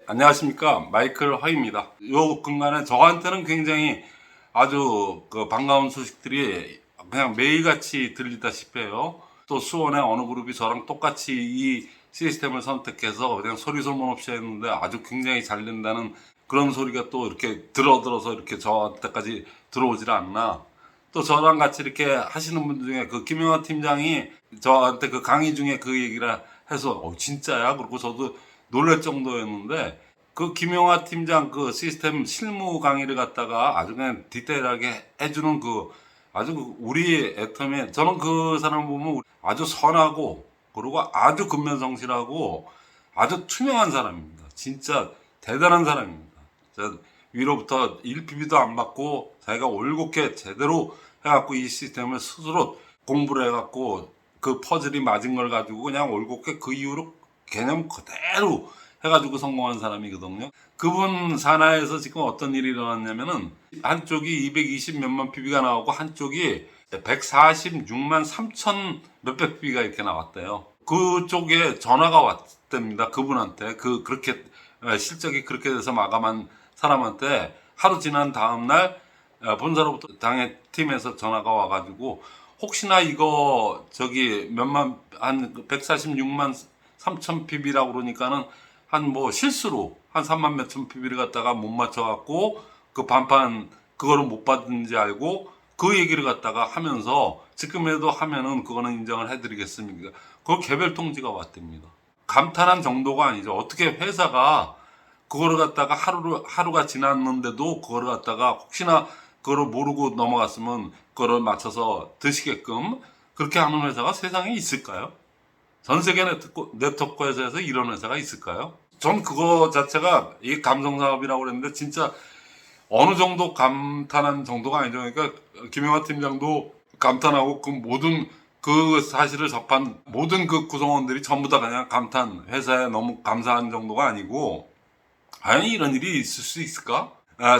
안녕하십니까. 마이클 허입니다. 요 근간에 저한테는 굉장히 아주 반가운 소식들이 그냥 매일같이 들리다시피 해요. 또 수원의 어느 그룹이 저랑 똑같이 이 시스템을 선택해서 그냥 소리 소문 없이 했는데 아주 굉장히 잘 된다는 그런 소리가 또 이렇게 들어서 이렇게 저한테까지 들어오질 않나. 또 저랑 같이 이렇게 하시는 분 중에 그 김영하 팀장이 저한테 그 강의 중에 그 얘기를 해서 진짜야? 그리고 저도 놀랄 정도였는데 그 김영하 팀장 그 시스템 실무 강의를 갖다가 아주 그냥 디테일하게 해주는 그 아주 우리 애텀에 저는 그 사람 보면 아주 선하고 그리고 아주 근면성실하고 아주 투명한 사람입니다. 진짜 대단한 사람입니다. 위로부터 1PB도 안 받고 자기가 올곧게 제대로 해갖고 이 시스템을 스스로 공부를 해갖고 그 퍼즐이 맞은 걸 가지고 그냥 올곧게 그 이후로 개념 그대로 해가지고 성공한 사람이거든요. 그분 산하에서 지금 어떤 일이 일어났냐면은 한쪽이 220 몇만 PB가 나오고 한쪽이 146만 3천 몇백 PB가 이렇게 나왔대요. 그쪽에 전화가 왔답니다. 그분한테 그렇게 실적이 그렇게 돼서 마감한 사람한테 하루 지난 다음날 본사로부터 당의 팀에서 전화가 와가지고 혹시나 이거 몇만 한 146만 3천 PB라고 그러니까는 한 뭐 실수로 한 3만 몇천 PB를 갖다가 못 맞춰갖고 그 반판 그거를 못 받은지 알고 그 얘기를 갖다가 하면서 지금에도 하면은 그거는 인정을 해드리겠습니다. 그걸 개별 통지가 왔답니다. 감탄한 정도가 아니죠. 어떻게 회사가 그거를 갖다가 하루가 지났는데도 그거를 갖다가 혹시나 그거를 모르고 넘어갔으면 그거를 맞춰서 드시게끔 그렇게 하는 회사가 세상에 있을까요? 전 세계 네트워크 회사에서 이런 회사가 있을까요? 전 그거 자체가 이 감성 사업이라고 그랬는데 진짜 어느 정도 감탄한 정도가 아니죠. 그러니까 김영하 팀장도 감탄하고 그 모든 그 사실을 접한 모든 그 구성원들이 전부 다 그냥 감탄, 회사에 너무 감사한 정도가 아니고 아니 이런 일이 있을 수 있을까?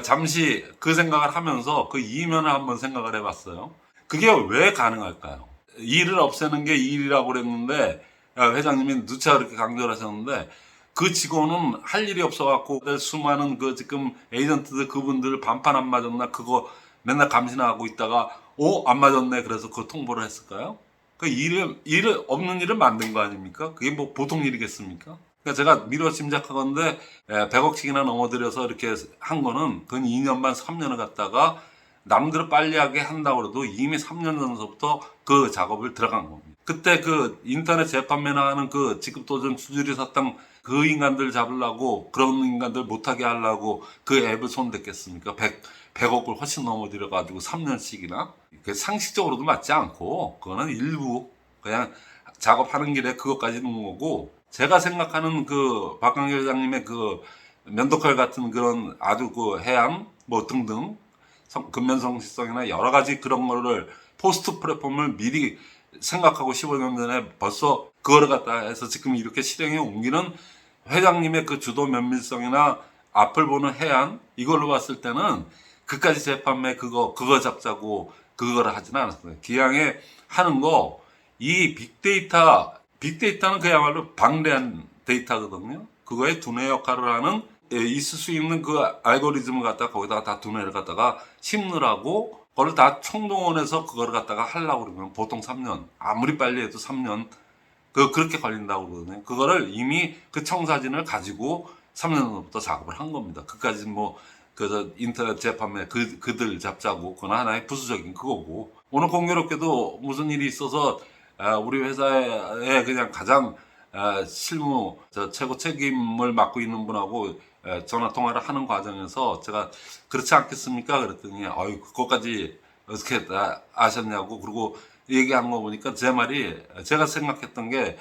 잠시 그 생각을 하면서 그 이면을 한번 생각을 해봤어요. 그게 왜 가능할까요? 일을 없애는 게 일이라고 그랬는데 회장님이 누차 그렇게 강조를 하셨는데 그 직원은 할 일이 없어갖고 수많은 그 지금 에이전트들 그분들 반판 안 맞았나 그거 맨날 감시하고 있다가 안 맞았네 그래서 그 통보를 했을까요? 그 일을 없는 일을 만든 거 아닙니까? 그게 뭐 보통 일이겠습니까? 그러니까 제가 미뤄 짐작하건데 100억씩이나 넘어들여서 이렇게 한 거는 근 2년 반 3년을 갖다가 남들을 빨리 하게 한다고 해도 이미 3년 전서부터 그 작업을 들어간 겁니다. 그때 그 인터넷 재판매나 하는 그 직급도전 수수료 사탕 그 인간들 잡으려고 그런 인간들 못하게 하려고 그 앱을 손댔겠습니까? 100억을 훨씬 넘어들여가지고 3년씩이나 상식적으로도 맞지 않고 그거는 일부 그냥 작업하는 길에 그것까지 넣은 거고 제가 생각하는 그 박광일 회장님의 그 면도칼 같은 그런 아주 그 해양 뭐 등등 근면성실성이나 여러 가지 그런 거를 포스트 플랫폼을 미리 생각하고 15년 전에 벌써 그거를 갖다 해서 지금 이렇게 실행에 옮기는 회장님의 그 주도 면밀성이나 앞을 보는 해안 이걸로 봤을 때는 그까지 재판매 그거 잡자고 그거를 하지는 않았어요. 기왕에 하는 거 이 빅데이터는 그야말로 방대한 데이터거든요. 그거에 두뇌 역할을 하는 있을 수 있는 그 알고리즘을 갖다가 거기다가 다 두뇌를 갖다가 심느라고 그걸 다 총동원해서 그거를 갖다가 하려고 그러면 보통 3년 아무리 빨리 해도 3년 그렇게 걸린다고 그러거든요. 그거를 이미 그 청사진을 가지고 3년 전부터 작업을 한 겁니다. 그까지 그 인터넷 재판매 그들 잡자고 그건 하나의 부수적인 그거고 오늘 공교롭게도 무슨 일이 있어서 우리 회사에 그냥 가장 실무 최고 책임을 맡고 있는 분하고 전화 통화를 하는 과정에서 제가 그렇지 않겠습니까? 그랬더니 그것까지 어떻게 아셨냐고 그리고 얘기한 거 보니까 제 말이 제가 생각했던 게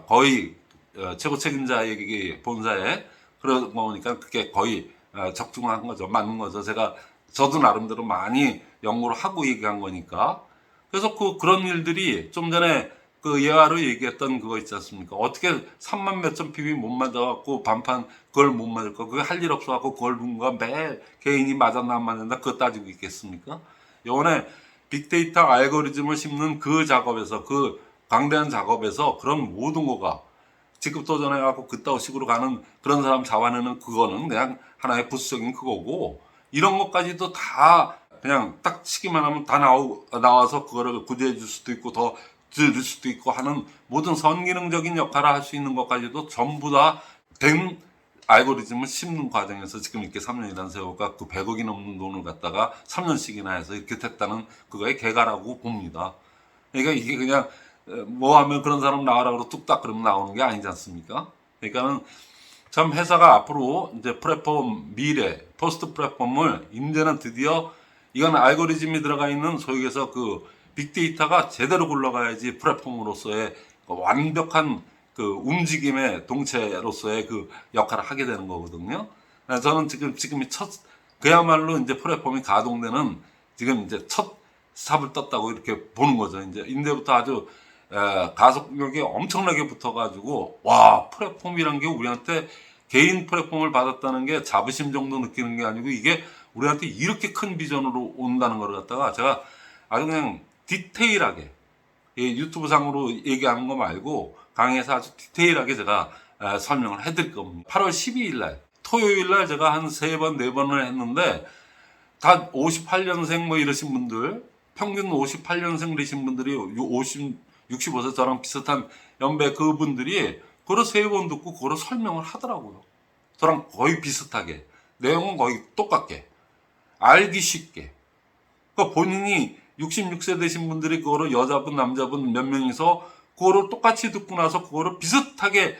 거의 최고 책임자 얘기 본사에 그런 거 보니까 그게 거의 적중한 거죠. 맞는 거죠. 저도 나름대로 많이 연구를 하고 얘기한 거니까. 그래서 그런 일들이 좀 전에 그 예화로 얘기했던 그거 있지 않습니까? 어떻게 3만 몇천 PB 못 맞아갖고 반판 그걸 못 맞을까? 그게 할 일 없어갖고 그걸 누군가 매 개인이 맞았나 안 맞았나 그거 따지고 있겠습니까? 요번에 빅데이터 알고리즘을 심는 그 작업에서 그 광대한 작업에서 그런 모든 거가 직급 도전해갖고 그따위 식으로 가는 그런 사람 잡아내는 그거는 그냥 하나의 부수적인 그거고, 이런 것까지도 다 그냥 딱 치기만 하면 다 나와서 그거를 구제해 줄 수도 있고 더 들을 수도 있고 하는 모든 선기능적인 역할을 할 수 있는 것까지도 전부 다 된 알고리즘을 심는 과정에서 지금 이렇게 3년이라는 세월과 그 100억이 넘는 돈을 갖다가 3년씩이나 해서 이렇게 됐다는 그거의 결과라고 봅니다. 그러니까 이게 그냥 뭐 하면 그런 사람 나와라 그러고 뚝딱 그러면 나오는 게 아니지 않습니까? 그러니까는 참 회사가 앞으로 이제 플랫폼 미래, 포스트 플랫폼을 이제는 드디어 이건 알고리즘이 들어가 있는 소위 얘기해서 그 빅데이터가 제대로 굴러가야지 플랫폼으로서의 그 완벽한 그 움직임의 동체로서의 그 역할을 하게 되는 거거든요. 저는 지금이 그야말로 이제 플랫폼이 가동되는 지금 이제 첫 삽을 떴다고 이렇게 보는 거죠. 이제부터 아주 가속력이 엄청나게 붙어가지고, 와, 플랫폼이란 게 우리한테 개인 플랫폼을 받았다는 게 자부심 정도 느끼는 게 아니고 이게 우리한테 이렇게 큰 비전으로 온다는 걸 갖다가 제가 아주 그냥 디테일하게, 유튜브 상으로 얘기하는 거 말고 강의에서 아주 디테일하게 제가 설명을 해드릴 겁니다. 8월 12일 날, 토요일 날 제가 한 3번, 4번을 했는데 다 58년생 뭐 이러신 분들, 평균 58년생이신 분들이 65세 저랑 비슷한 연배 그분들이 그걸 3번 듣고 그걸 설명을 하더라고요. 저랑 거의 비슷하게. 내용은 거의 똑같게. 알기 쉽게. 그러니까 본인이 66세 되신 분들이 그거를 여자분, 남자분 몇 명이서 그거를 똑같이 듣고 나서 그거를 비슷하게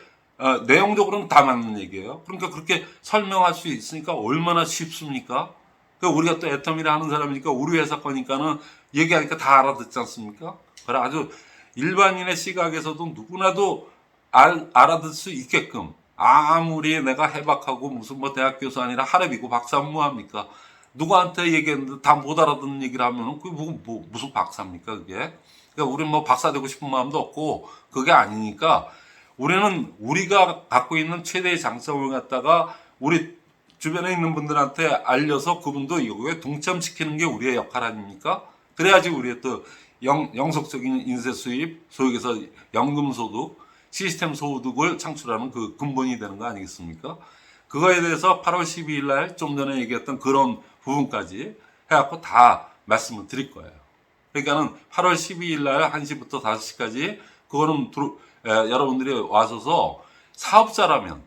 내용적으로는 다 맞는 얘기예요. 그러니까 그렇게 설명할 수 있으니까 얼마나 쉽습니까? 그러니까 우리가 또 애터미를 하는 사람이니까 우리 회사 거니까는 얘기하니까 다 알아듣지 않습니까? 그래 아주 일반인의 시각에서도 누구나도 알아들 수 있게끔, 아무리 내가 해박하고 무슨 뭐 대학 교수 아니라 하랩이고 박사면 뭐합니까? 누구한테 얘기했는데 다 못 알아듣는 얘기를 하면은 그게 무슨 박사입니까 그게? 그러니까 우리는 뭐 박사 되고 싶은 마음도 없고 그게 아니니까 우리는 우리가 갖고 있는 최대의 장점을 갖다가 우리 주변에 있는 분들한테 알려서 그분도 이거에 동참시키는 게 우리의 역할 아닙니까? 그래야지 우리의 또 영속적인 인세 수입, 소위 해서 연금 소득, 시스템 소득을 창출하는 그 근본이 되는 거 아니겠습니까? 그거에 대해서 8월 12일 날 좀 전에 얘기했던 그런 부분까지 해갖고 다 말씀을 드릴 거예요. 그러니까는 8월 12일 날 1시부터 5시까지 그거는 여러분들이 와서서 사업자라면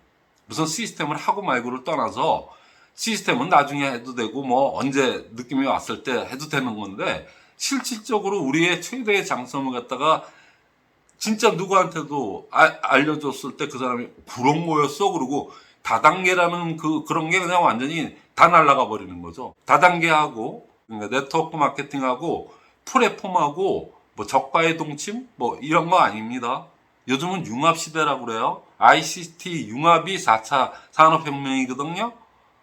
무슨 시스템을 하고 말고를 떠나서 시스템은 나중에 해도 되고 뭐 언제 느낌이 왔을 때 해도 되는 건데 실질적으로 우리의 최대의 장점을 갖다가 진짜 누구한테도 알려줬을 때 그 사람이 그런 거였어 그러고 다단계라는 그런 게 그냥 완전히 다 날아가 버리는 거죠. 다단계하고 그러니까 네트워크 마케팅하고 플랫폼하고 뭐 저가의 동침 뭐 이런 거 아닙니다. 요즘은 융합 시대라고 그래요. ICT 융합이 4차 산업혁명이거든요.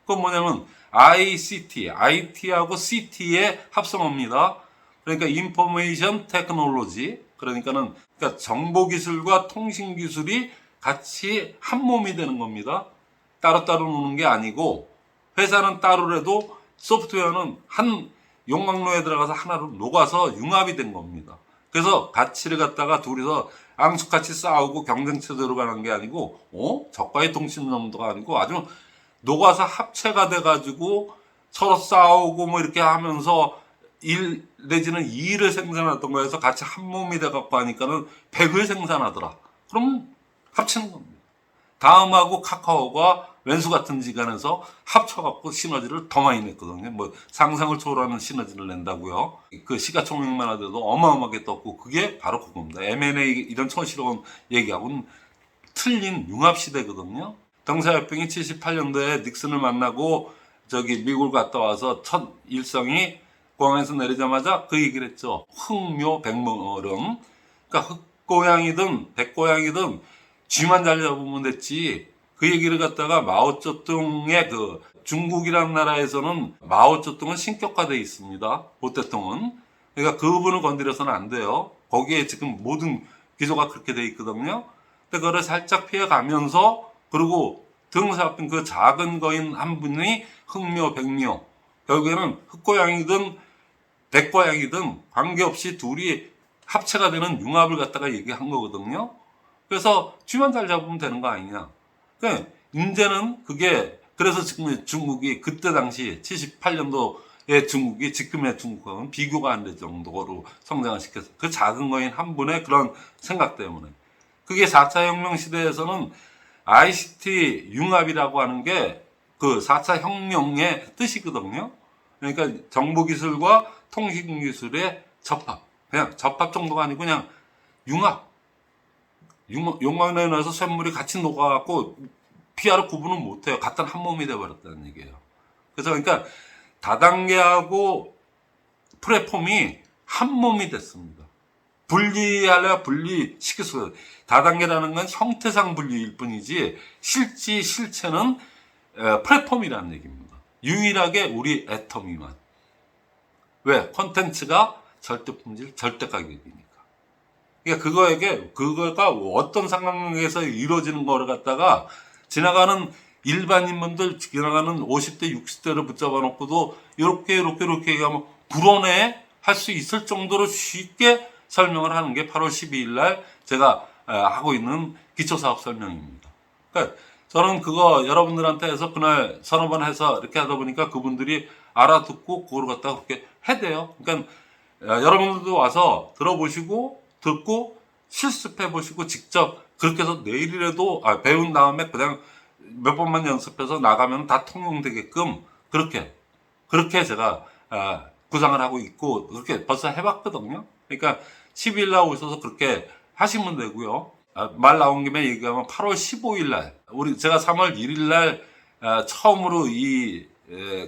그건 뭐냐면 ICT, IT하고 CT의 합성어입니다. 그러니까 인포메이션 테크놀로지, 그러니까 정보기술과 통신기술이 같이 한 몸이 되는 겁니다. 따로따로 노는 게 아니고 회사는 따로라도 소프트웨어는 한 용광로에 들어가서 하나로 녹아서 융합이 된 겁니다. 그래서 가치를 갖다가 둘이서 앙숙같이 싸우고 경쟁체제로 가는 게 아니고 저가의 통신 정도가 아니고 아주 녹아서 합체가 돼가지고 서로 싸우고 뭐 이렇게 하면서 일 내지는 2일을 생산하던 거에서 같이 한 몸이 돼갖고 하니까는 100을 생산하더라. 그럼 합치는 겁니다. 다음하고 카카오가 왼수 같은 지간에서 합쳐갖고 시너지를 더 많이 냈거든요. 뭐 상상을 초월하는 시너지를 낸다고요. 그 시가총액만 하더라도 어마어마하게 떴고 그게 바로 그겁니다. M&A 이런 촌스러운 얘기하고는 틀린 융합시대거든요. 덩사야평이 78년도에 닉슨을 만나고 미국을 갔다 와서 첫 일성이 공항에서 내리자마자 그 얘기를 했죠. 흑묘 백모름. 그러니까 흑고양이든 백고양이든 쥐만 잘 잡으면 됐지. 그 얘기를 갖다가 마오쩌둥의 중국이라는 나라에서는 마오쩌둥은 신격화되어 있습니다. 보태통은. 그러니까 그분을 건드려서는 안 돼요. 거기에 지금 모든 기조가 그렇게 되어 있거든요. 근데 그거를 살짝 피해가면서 그리고 등사합된 그 작은 거인 한 분이 흑묘, 백묘. 결국에는 흑고양이든 백고양이든 관계없이 둘이 합체가 되는 융합을 갖다가 얘기한 거거든요. 그래서 쥐만 잘 잡으면 되는 거 아니냐. 그러니까 이제는 그게 그래서 지금 중국이 그때 당시 78년도에 중국이 지금의 중국하고는 비교가 안 될 정도로 성장을 시켰어. 그 작은 거인 한 분의 그런 생각 때문에. 그게 4차 혁명 시대에서는 ICT 융합이라고 하는 게 그 4차 혁명의 뜻이거든요. 그러니까 정보기술과 통신기술의 접합. 그냥 접합 정도가 아니고 그냥 융합. 용광로에 넣어서 쇳물이 같이 녹아갖고 피아를 구분은 못해요. 같은 한 몸이 돼버렸다는 얘기예요. 그래서 그러니까 다단계하고 플랫폼이 한 몸이 됐습니다. 분리하려 분리시킬 수가 없어요. 다단계라는 건 형태상 분리일 뿐이지 실체는 플랫폼이라는 얘기입니다. 유일하게 우리 애터미만. 왜? 콘텐츠가 절대품질, 절대가격이니까. 그러니까 그거가 어떤 상황에서 이루어지는 거를 갖다가 지나가는 일반인분들, 지나가는 50대, 60대를 붙잡아 놓고도 이렇게 얘기하면 불어내 할 수 있을 정도로 쉽게 설명을 하는 게 8월 12일 날 제가 하고 있는 기초사업 설명입니다. 그러니까 저는 그거 여러분들한테 해서 그날 서너 번 해서 이렇게 하다 보니까 그분들이 알아듣고 그걸 갖다가 그렇게 해대요. 그러니까 여러분들도 와서 들어보시고 듣고 실습해 보시고 직접 그렇게 해서 내일이라도 배운 다음에 그냥 몇 번만 연습해서 나가면 다 통용되게끔 그렇게 제가 구상을 하고 있고 그렇게 벌써 해봤거든요. 그러니까 10일 날 오셔서 그렇게 하시면 되고요. 말 나온 김에 얘기하면 8월 15일 날 제가 3월 1일 날 처음으로 이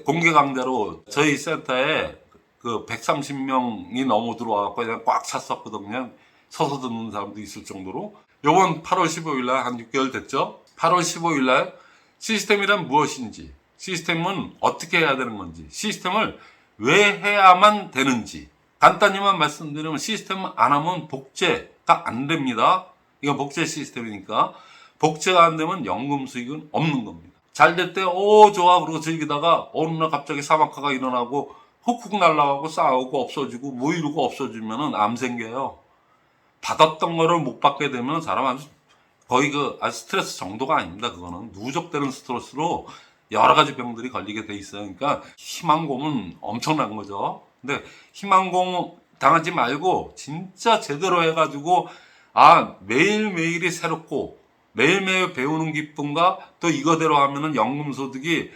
공개 강좌로 저희 센터에 그 130명이 넘어 들어와갖고 그냥 꽉 찼었거든요. 서서 듣는 사람도 있을 정도로. 요번 8월 15일 날 한 6개월 됐죠. 8월 15일 날 시스템이란 무엇인지, 시스템은 어떻게 해야 되는 건지, 시스템을 왜 해야만 되는지 간단히만 말씀드리면 시스템을 안 하면 복제가 안 됩니다. 이건 복제 시스템이니까 복제가 안 되면 연금 수익은 없는 겁니다. 잘 될 때 좋아 그러고 즐기다가 어느 날 갑자기 사막화가 일어나고 훅훅 날아가고 싸우고 없어지고 뭐 이러고 없어지면은 암 생겨요. 받았던 거를 못 받게 되면 사람 아주 거의 아주 스트레스 정도가 아닙니다. 그거는 누적되는 스트레스로 여러 가지 병들이 걸리게 돼 있어요. 그러니까 희망고문 엄청난 거죠. 근데 희망고문 당하지 말고 진짜 제대로 해가지고 매일매일이 새롭고 매일매일 배우는 기쁨과 또 이거대로 하면은 연금소득이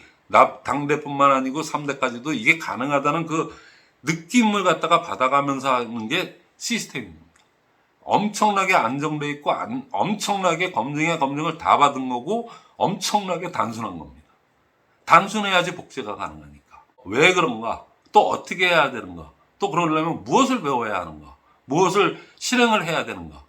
당대뿐만 아니고 3대까지도 이게 가능하다는 그 느낌을 갖다가 받아가면서 하는 게 시스템입니다. 엄청나게 안정돼 있고 엄청나게 검증을 다 받은 거고 엄청나게 단순한 겁니다. 단순해야지 복제가 가능하니까. 왜 그런가? 또 어떻게 해야 되는가? 또 그러려면 무엇을 배워야 하는가? 무엇을 실행을 해야 되는가?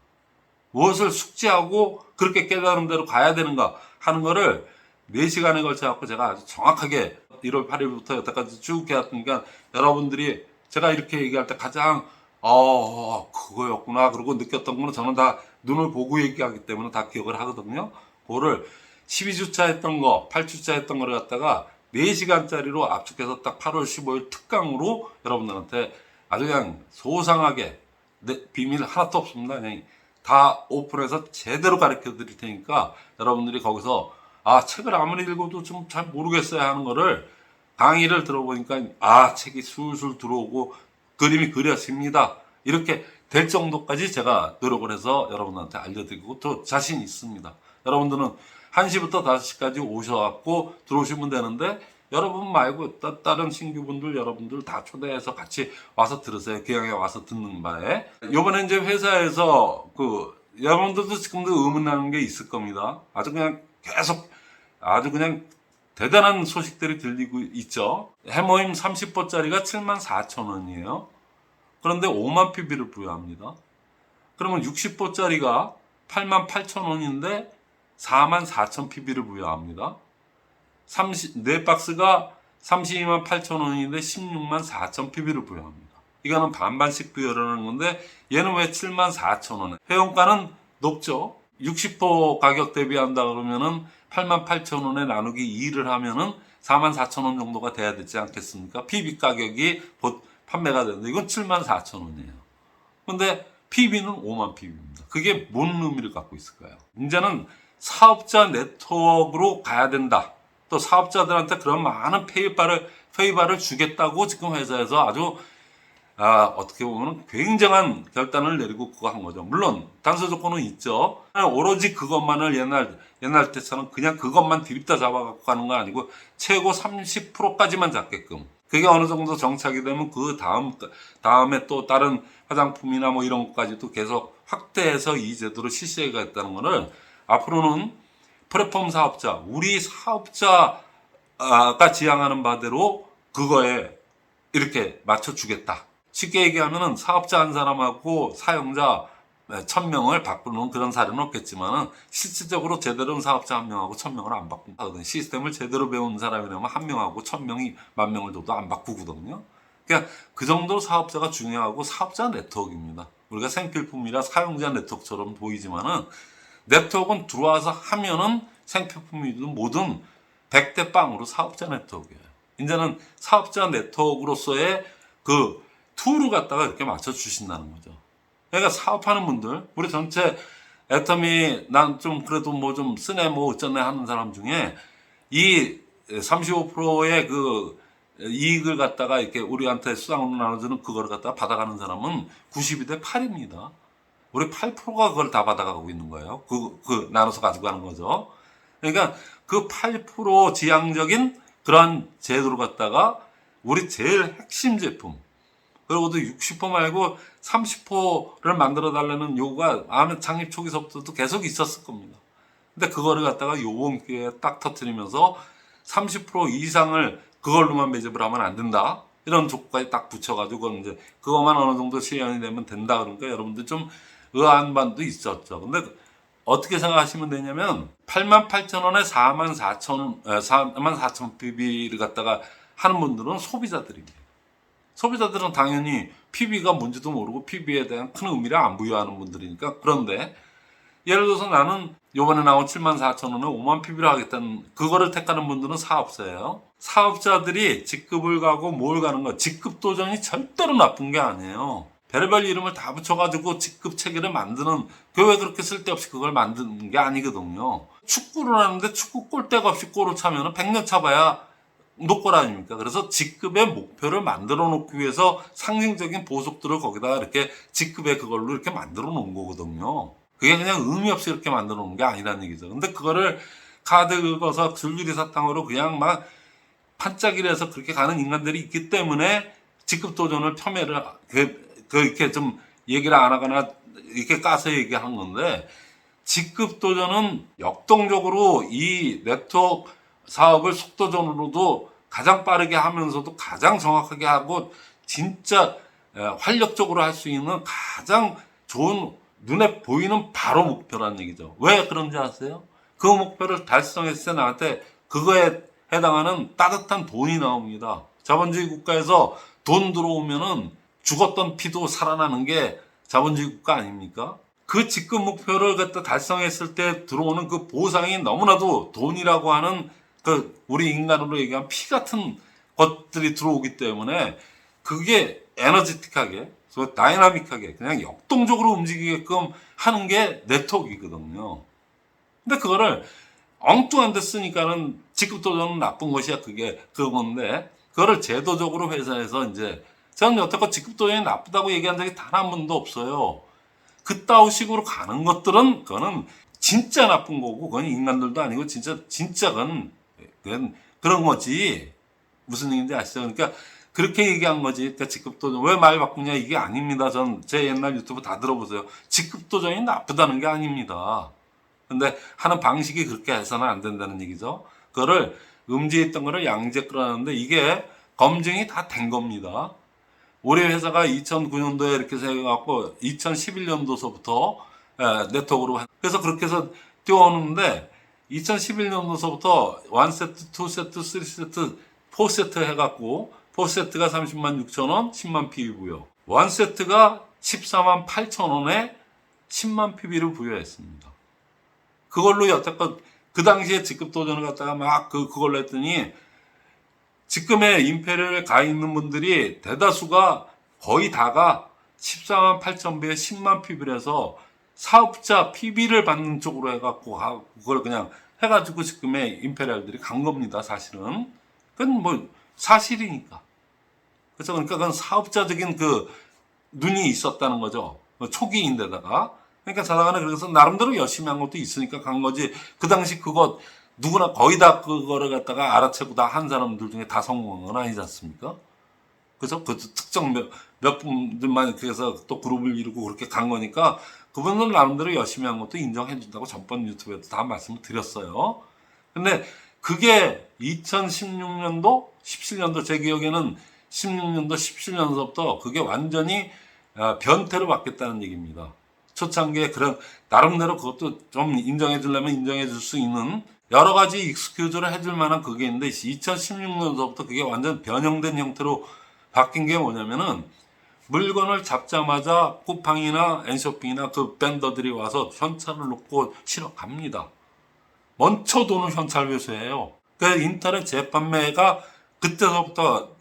무엇을 숙지하고 그렇게 깨달은 대로 가야 되는가 하는 거를 4시간에 걸쳐갖고 제가 아주 정확하게 1월 8일부터 여태까지 쭉 해왔으니까 여러분들이 제가 이렇게 얘기할 때 가장 그거였구나 그러고 느꼈던 거는 저는 다 눈을 보고 얘기하기 때문에 다 기억을 하거든요. 그거를 12주차 했던 거, 8주차 했던 거를 갖다가 4시간짜리로 압축해서 딱 8월 15일 특강으로 여러분들한테 아주 그냥 소상하게 비밀 하나도 없습니다. 그냥 다 오픈해서 제대로 가르쳐 드릴 테니까 여러분들이 거기서 책을 아무리 읽어도 좀 잘 모르겠어요 하는 거를 강의를 들어보니까 책이 술술 들어오고 그림이 그려집니다. 이렇게 될 정도까지 제가 노력을 해서 여러분한테 알려드리고 또 자신 있습니다. 여러분들은 1시부터 5시까지 오셔갖고 들어오시면 되는데 여러분 말고 다른 신규분들 여러분들 다 초대해서 같이 와서 들으세요. 기왕에 와서 듣는 바에. 요번에 이제 회사에서 여러분들도 지금도 의문나는 게 있을 겁니다. 아주 그냥 계속 아주 그냥 대단한 소식들이 들리고 있죠. 해모임 30보짜리가 74,000원이에요. 그런데 5만 PB를 부여합니다. 그러면 60보짜리가 88,000원인데 44,000 PB를 부여합니다. 4박스가 328,000원인데 164,000 PB를 부여합니다. 이거는 반반씩 부여를 하는 건데 얘는 왜 74,000원에? 회원가는 높죠. 60호 가격 대비한다 그러면은 88,000원에 나누기 2를 하면은 44,000원 정도가 돼야 되지 않겠습니까? PB 가격이 곧 판매가 되는데 이건 74,000원이에요. 근데 PB는 5만 PB입니다. 그게 뭔 의미를 갖고 있을까요? 이제는 사업자 네트워크로 가야 된다. 또 사업자들한테 그런 많은 페이바를 주겠다고 지금 회사에서 아주 어떻게 보면 굉장한 결단을 내리고 그거 한 거죠. 물론 단서 조건은 있죠. 오로지 그것만을 옛날 때처럼 그냥 그것만 드립다 잡아갖고 가는 건 아니고 최고 30%까지만 잡게끔. 그게 어느 정도 정착이 되면 그 다음에 또 다른 화장품이나 뭐 이런 것까지도 계속 확대해서 이 제도를 실시하겠다는 거를 앞으로는 플랫폼 사업자, 우리 사업자가 지향하는 바대로 그거에 이렇게 맞춰주겠다. 쉽게 얘기하면은 사업자 한 사람하고 사용자 1000명을 바꾸는 그런 사례는 없겠지만은 실질적으로 제대로 된 사업자 1명하고 1000명을 안 바꾼다거든요. 시스템을 제대로 배운 사람이라면 1명하고 1000명이 10,000명을 줘도 안 바꾸거든요. 그러니까 그 정도로 사업자가 중요하고 사업자 네트워크입니다. 우리가 생필품이라 사용자 네트워크처럼 보이지만은 네트워크는 들어와서 하면은 생필품이든 뭐든 100대 0으로 사업자 네트워크예요. 이제는 사업자 네트워크로서의 그 툴을 갖다가 이렇게 맞춰 주신다는 거죠. 그러니까 사업하는 분들, 우리 전체 애터미 난 좀 그래도 뭐 좀 쓰네 뭐 어쩌네 하는 사람 중에 이 35%의 그 이익을 갖다가 이렇게 우리한테 수당으로 나눠주는 그거를 갖다가 받아가는 사람은 92대 8입니다. 우리 8%가 그걸 다 받아가고 있는 거예요. 그 나눠서 가지고 가는 거죠. 그러니까 그 8% 지향적인 그런 제도를 갖다가 우리 제일 핵심 제품, 그리고도 60% 말고 30%를 만들어 달라는 요구가 아마 창립 초기서부터도 계속 있었을 겁니다. 근데 그거를 갖다가 요번 기회에 딱 터뜨리면서 30% 이상을 그걸로만 매집을 하면 안 된다. 이런 조건까지 딱 붙여가지고 이제 그것만 어느 정도 실현이 되면 된다. 그러니까 여러분들 좀 의아한 반도 있었죠. 근데 어떻게 생각하시면 되냐면 88,000원에 44,000 PB를 갖다가 하는 분들은 소비자들입니다. 소비자들은 당연히 PB가 뭔지도 모르고 PB에 대한 큰 의미를 안 부여하는 분들이니까. 그런데 예를 들어서 나는 요번에 나온 74,000원에 5만 PB를 하겠다는 그거를 택하는 분들은 사업자예요. 사업자들이 직급을 가고 뭘 가는 거, 직급 도전이 절대로 나쁜 게 아니에요. 별의별 이름을 다 붙여가지고 직급 체계를 만드는, 왜 그렇게 쓸데없이 그걸 만드는 게 아니거든요. 축구를 하는데 축구 골대가 없이 골을 차면은 100년 차봐야 노골 아닙니까? 그래서 직급의 목표를 만들어 놓기 위해서 상징적인 보석들을 거기다가 이렇게 직급의 그걸로 이렇게 만들어 놓은 거거든요. 그게 그냥 의미 없이 이렇게 만들어 놓은 게 아니라는 얘기죠. 근데 그거를 카드 긁어서 줄줄이 사탕으로 그냥 막 판짜기를 해서 그렇게 가는 인간들이 있기 때문에 직급 도전을 폄훼를, 이렇게 좀 얘기를 안 하거나 이렇게 까서 얘기한 건데, 직급 도전은 역동적으로 이 네트워크 사업을 속도전으로도 가장 빠르게 하면서도 가장 정확하게 하고 진짜 활력적으로 할 수 있는 가장 좋은 눈에 보이는 바로 목표라는 얘기죠. 왜 그런지 아세요? 그 목표를 달성했을 때 나한테 그거에 해당하는 따뜻한 돈이 나옵니다. 자본주의 국가에서 돈 들어오면은 죽었던 피도 살아나는 게 자본주의 국가 아닙니까? 그 직급 목표를 갖다 달성했을 때 들어오는 그 보상이 너무나도 돈이라고 하는 그 우리 인간으로 얘기하면 피 같은 것들이 들어오기 때문에 그게 에너지틱하게, 다이나믹하게 그냥 역동적으로 움직이게끔 하는 게 네트워크이거든요. 근데 그거를 엉뚱한 데 쓰니까는 직급 도전은 나쁜 것이야. 그게 그건데, 그거를 제도적으로 회사에서 이제, 저는 여태껏 직급 도전이 나쁘다고 얘기한 적이 단 한 번도 없어요. 그따위 식으로 가는 것들은 그거는 진짜 나쁜 거고, 그건 인간들도 아니고 진짜 그건 그런 거지. 무슨 얘기인지 아시죠? 그러니까 그렇게 얘기한 거지. 그러니까 직급도전 왜 말 바꾸냐, 이게 아닙니다. 전 제 옛날 유튜브 다 들어보세요. 직급도전이 나쁘다는 게 아닙니다. 근데 하는 방식이 그렇게 해서는 안 된다는 얘기죠. 그거를 음지했던 거를 양지에 끌어놨는데 이게 검증이 다 된 겁니다. 우리 회사가 2009년도에 이렇게 해갖고 2011년도서부터 네트워크로, 그래서 그렇게 해서 띄워오는데 2011년도서부터 1세트, 2세트, 3세트, 4세트 해갖고 4세트가 30만 6천 원, 10만 PB고요. 1세트가 14만 8천 원에 10만 PB를 부여했습니다. 그걸로 여태껏 그 당시에 직급 도전을 갖다가 막 그걸로 했더니 지금의 임페리얼에 가 있는 분들이 대다수가 거의 다가 14만 8천 배에 10만 PB를 해서 사업자 PB를 받는 쪽으로 해갖고 그걸 그냥 해가지고 지금의 임페리얼들이 간 겁니다. 사실은 그건 뭐 사실이니까. 그래서 그러니까 그건 사업자적인 그 눈이 있었다는 거죠. 초기인데다가. 그러니까 자다가는 그래서 나름대로 열심히 한 것도 있으니까 간 거지. 그 당시 그거 누구나 거의 다 그거를 갖다가 알아채고 다 한 사람들 중에 다 성공한 건 아니지 않습니까? 그래서 그 특정 몇 분들만 그래서 또 그룹을 이루고 그렇게 간 거니까 그분들 나름대로 열심히 한 것도 인정해 준다고 전번 유튜브에도 다 말씀을 드렸어요. 근데 그게 2016년도, 17년도 제 기억에는 16년도, 17년도부터 그게 완전히 변태로 바뀌었다는 얘기입니다. 초창기에 그런 나름대로 그것도 좀 인정해 주려면 인정해 줄 수 있는 여러 가지 익스큐즈를 해줄 만한 그게 있는데 2016년도부터 그게 완전 변형된 형태로 바뀐 게 뭐냐면은 물건을 잡자마자 쿠팡이나 엔쇼핑이나 그 밴더들이 와서 현찰을 놓고 실어 갑니다. 먼저 도는 현찰 회수예요. 그 인터넷 재판매가 그때서부터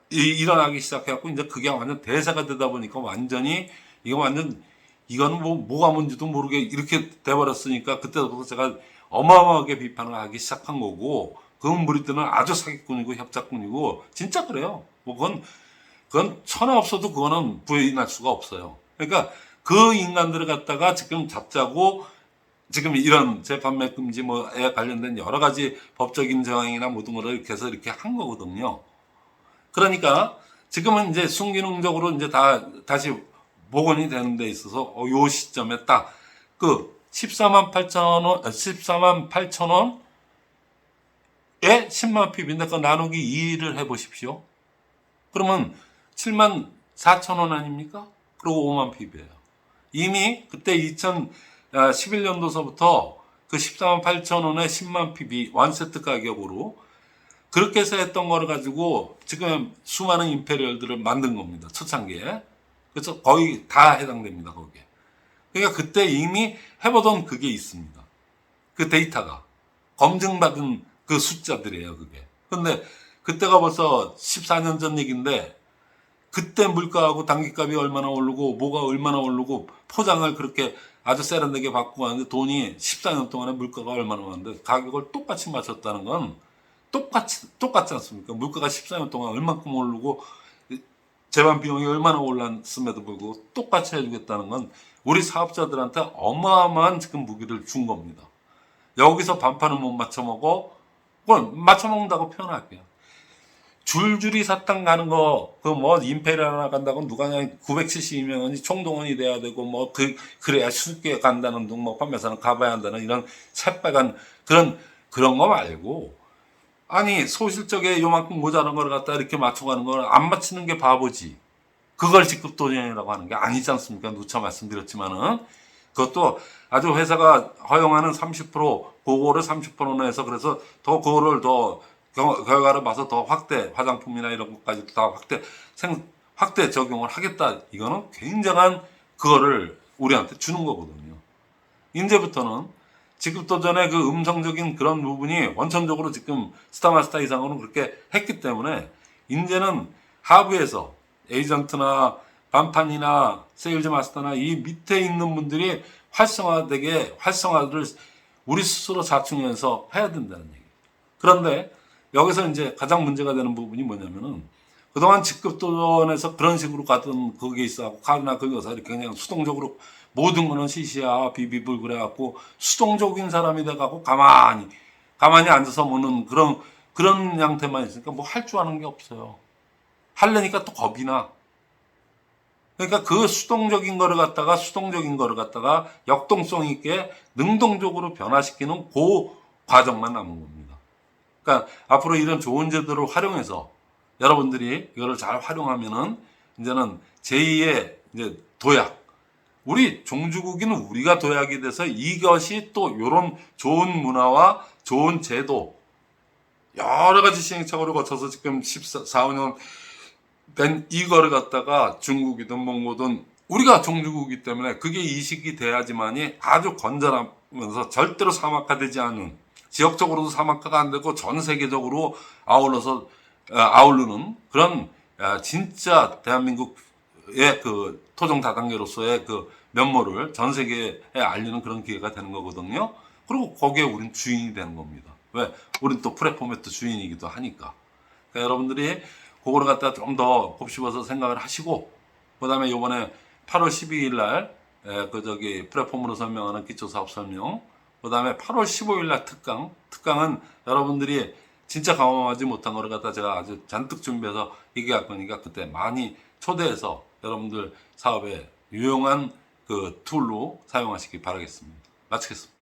일어나기 시작해갖고 이제 그게 완전 대세가 되다 보니까 완전히 이거 완전 이거는 뭐가 뭔지도 모르게 이렇게 돼버렸으니까 그때부터 제가 어마어마하게 비판을 하기 시작한 거고 그 무리들은 아주 사기꾼이고 협작꾼이고 진짜 그래요. 뭐 그건 천하 없어도 그거는 부인할 수가 없어요. 그러니까 그 인간들을 갖다가 지금 잡자고 지금 이런 재판매 금지 뭐에 관련된 여러 가지 법적인 저항이나 모든 거를 이렇게 해서 이렇게 한 거거든요. 그러니까 지금은 이제 순기능적으로 이제 다시 복원이 되는 데 있어서 요 시점에 딱 그 14만 8천 원, 14만 8천 원에 10만 PB인데 그 나누기 2를 해보십시오. 그러면 7만 4천 원 아닙니까? 그리고 5만 PB예요. 이미 그때 2011년도서부터 그 14만 8천 원에 10만 PB 완세트 가격으로 그렇게 해서 했던 거를 가지고 지금 수많은 임페리얼들을 만든 겁니다. 초창기에. 그래서 거의 다 해당됩니다. 거기에. 그러니까 그때 이미 해보던 그게 있습니다. 그 데이터가. 검증받은 그 숫자들이에요. 그게. 근데 그때가 벌써 14년 전 얘기인데 그때 물가하고 단기값이 얼마나 오르고 뭐가 얼마나 오르고 포장을 그렇게 아주 세련되게 받고 가는데 돈이 14년 동안에 물가가 얼마나 오르는데 가격을 똑같이 맞췄다는 건 똑같지 않습니까? 물가가 14년 동안 얼만큼 오르고 재반 비용이 얼마나 올랐음에도 불구하고 똑같이 해주겠다는 건 우리 사업자들한테 어마어마한 지금 무기를 준 겁니다. 여기서 반판을 못 맞춰먹어? 그건 맞춰먹는다고 표현할게요. 줄줄이 사탕 가는 거, 그 뭐, 임페리얼 하나 간다고 누가 그냥 972명 원이 총동원이 돼야 되고, 뭐, 그래야 쉽게 간다는 등, 뭐, 판매사는 가봐야 한다는 이런 새빨간 그런 거 말고, 아니, 소실적에 요만큼 모자란 걸 갖다 이렇게 맞춰가는 걸 안 맞추는 게 바보지. 그걸 직급도전이라고 하는 게 아니지 않습니까? 누차 말씀드렸지만은. 그것도 아주 회사가 허용하는 30%, 그거를 30%나 해서 그래서 더 그거를 더 결과를 봐서 더 확대, 화장품이나 이런 것까지 다 확대 적용을 하겠다. 이거는 굉장한 그거를 우리한테 주는 거거든요. 이제부터는 직급도전의 그 음성적인 그런 부분이 원천적으로 지금 스타마스터 이상으로 그렇게 했기 때문에 이제는 하부에서 에이전트나 반판이나 세일즈 마스터나 이 밑에 있는 분들이 활성화를 우리 스스로 자충해서 해야 된다는 얘기. 그런데 여기서 이제 가장 문제가 되는 부분이 뭐냐면은 그동안 직급도전에서 그런 식으로 가던 거기에 있어 카드나 거기서 이렇게 그냥 수동적으로 모든 거는 시시야 비비불 그래갖고 수동적인 사람이 돼갖고 가만히 앉아서 보는 그런 양태만 있으니까 뭐 할 줄 아는 게 없어요. 하려니까 또 겁이 나. 그러니까 그 수동적인 거를 갖다가 역동성 있게 능동적으로 변화시키는 그 과정만 남은 겁니다. 그러니까 앞으로 이런 좋은 제도를 활용해서 여러분들이 이거를 잘 활용하면은 이제는 제2의 이제 도약. 우리 종주국인 우리가 도약이 돼서 이것이 또 이런 좋은 문화와 좋은 제도 여러 가지 시행착오를 거쳐서 지금 14, 15년 된 이거를 갖다가 중국이든 몽고든 우리가 종주국이기 때문에 그게 이식이 돼야지만이 아주 건전하면서 절대로 사막화되지 않는 지역적으로도 사막화가 안 되고 전 세계적으로 아우르는 그런 진짜 대한민국 그 토종 다단계로서의 그 면모를 전 세계에 알리는 그런 기회가 되는 거거든요. 그리고 거기에 우린 주인이 되는 겁니다. 왜? 우린 또 플랫폼의 또 주인이기도 하니까. 그러니까 여러분들이 그거를 갖다 좀 더 곱씹어서 생각을 하시고, 그 다음에 요번에 8월 12일 날, 플랫폼으로 설명하는 기초사업 설명, 그 다음에 8월 15일 날 특강은 여러분들이 진짜 경험하지 못한 거를 갖다 제가 아주 잔뜩 준비해서 얘기할 거니까 그때 많이 초대해서 여러분들 사업에 유용한 그 툴로 사용하시기 바라겠습니다. 마치겠습니다.